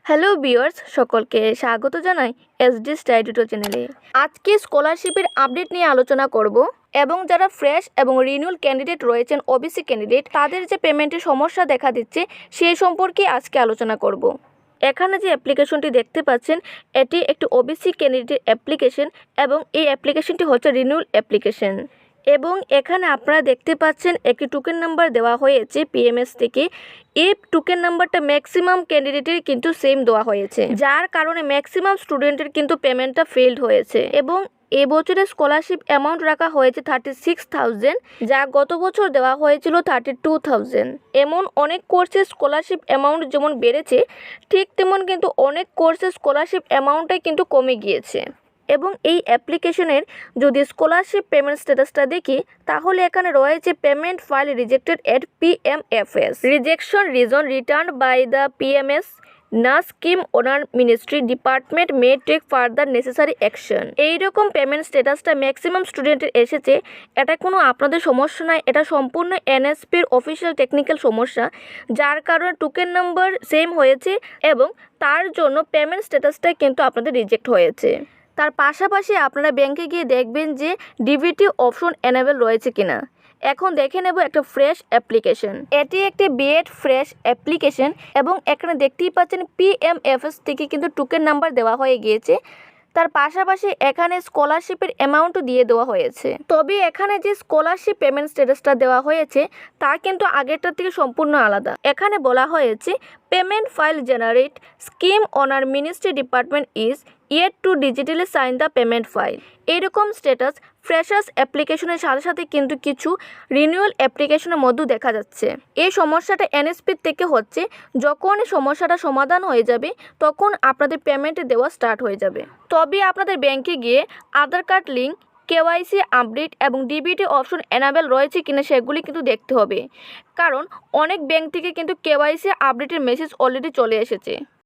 Hello viewers, সকলকে স্বাগত জানাই SDStudyTutorial চ্যানেলে। আজকে স্কলারশিপের আপডেট নিয়ে আলোচনা করব এবং যারা ফ্রেশ এবং রিনিউয়াল ক্যান্ডিডেট রয়েছেন, ওবিসি ক্যান্ডিডেট, তাদের যে পেমেন্টের সমস্যা দেখা দিচ্ছে সেই সম্পর্কে আজকে আলোচনা করব। এখানে যে অ্যাপ্লিকেশনটি দেখতে পাচ্ছেন এটি একটি ওবিসি ক্যান্ডিডেটের অ্যাপ্লিকেশন এবং এই অ্যাপ্লিকেশনটি হচ্ছে রিনিউয়াল অ্যাপ্লিকেশন। এবং এখানে আপনারা দেখতে পাচ্ছেন একটি টোকেন নাম্বার দেওয়া হয়েছে PFMS থেকে। এই টোকেন নাম্বারটা ম্যাক্সিমাম ক্যান্ডিডেটের কিন্তু সেম দেওয়া হয়েছে, যার কারণে ম্যাক্সিমাম স্টুডেন্টের কিন্তু পেমেন্টটা ফেলড হয়েছে। এবং এবছরের স্কলারশিপ অ্যামাউন্ট রাখা হয়েছে 36,000, যা গত বছর দেওয়া হয়েছিল 32,000। এমন অনেক কোর্সের স্কলারশিপ অ্যামাউন্ট যেমন বেড়েছে, ঠিক তেমন কিন্তু অনেক কোর্সের স্কলারশিপ অ্যামাউন্টটাই কিন্তু কমে গিয়েছে। এবং এই অ্যাপ্লিকেশনের যদি স্কলারশিপ পেমেন্ট স্ট্যাটাসটা দেখি, তাহলে এখানে রয়েছে payment file rejected at PFMS, rejection reason return by the PFMS না scheme owner ministry department may take further necessary action. এইরকম পেমেন্ট স্ট্যাটাসটা ম্যাক্সিমাম স্টুডেন্টের এসেছে। এটা কোনো আপনাদের সমস্যা নয়, এটা সম্পূর্ণ NSPর অফিসিয়াল টেকনিক্যাল সমস্যা, যার কারণে টোকেন নাম্বার সেম হয়েছে এবং তার জন্য পেমেন্ট স্ট্যাটাসটা কিন্তু আপনাদের রিজেক্ট হয়েছে। তার পাশাপাশি আপনারা ব্যাংকে গিয়ে দেখবেন যে ডিবিটি অপশন এনেবল রয়েছে কিনা। এখন দেখে নেব একটা ফ্রেশ অ্যাপ্লিকেশন। এটি একটি বিএড ফ্রেশ অ্যাপ্লিকেশন এবং এখানে দেখতেই পাচ্ছেন PFMS থেকে কিন্তু টোকেন নাম্বার দেওয়া হয়ে গিয়েছে। তার পাশাপাশি এখানে স্কলারশিপের অ্যামাউন্টও দিয়ে দেওয়া হয়েছে। তবে এখানে যে স্কলারশিপ পেমেন্ট স্ট্যাটাসটা দেওয়া হয়েছে তা কিন্তু আগেরটার থেকে সম্পূর্ণ আলাদা। এখানে বলা হয়েছে payment file generate scheme owner ministry department is yet to digitally sign the payment file. এরকম স্ট্যাটাস ফ্রেশার্স অ্যাপ্লিকেশনের সাথে সাথে কিন্তু কিছু রিনিউয়াল অ্যাপ্লিকেশনের মধ্যেও দেখা যাচ্ছে। এই সমস্যাটা NSP থেকে হচ্ছে। যখন এই সমস্যাটা সমাধান হয়ে যাবে তখন আপনাদের পেমেন্ট দেওয়া স্টার্ট হয়ে যাবে। তবে আপনাদের ব্যাংকে গিয়ে আধার কার্ড লিঙ্ক, KYC আপডেট এবং ডিবিটি অপশন এনাবেল রয়েছে কিনা সেগুলি কিন্তু দেখতে হবে, কারণ অনেক ব্যাংক থেকে কিন্তু KYC আপডেটের মেসেজ অলরেডি চলে এসেছে।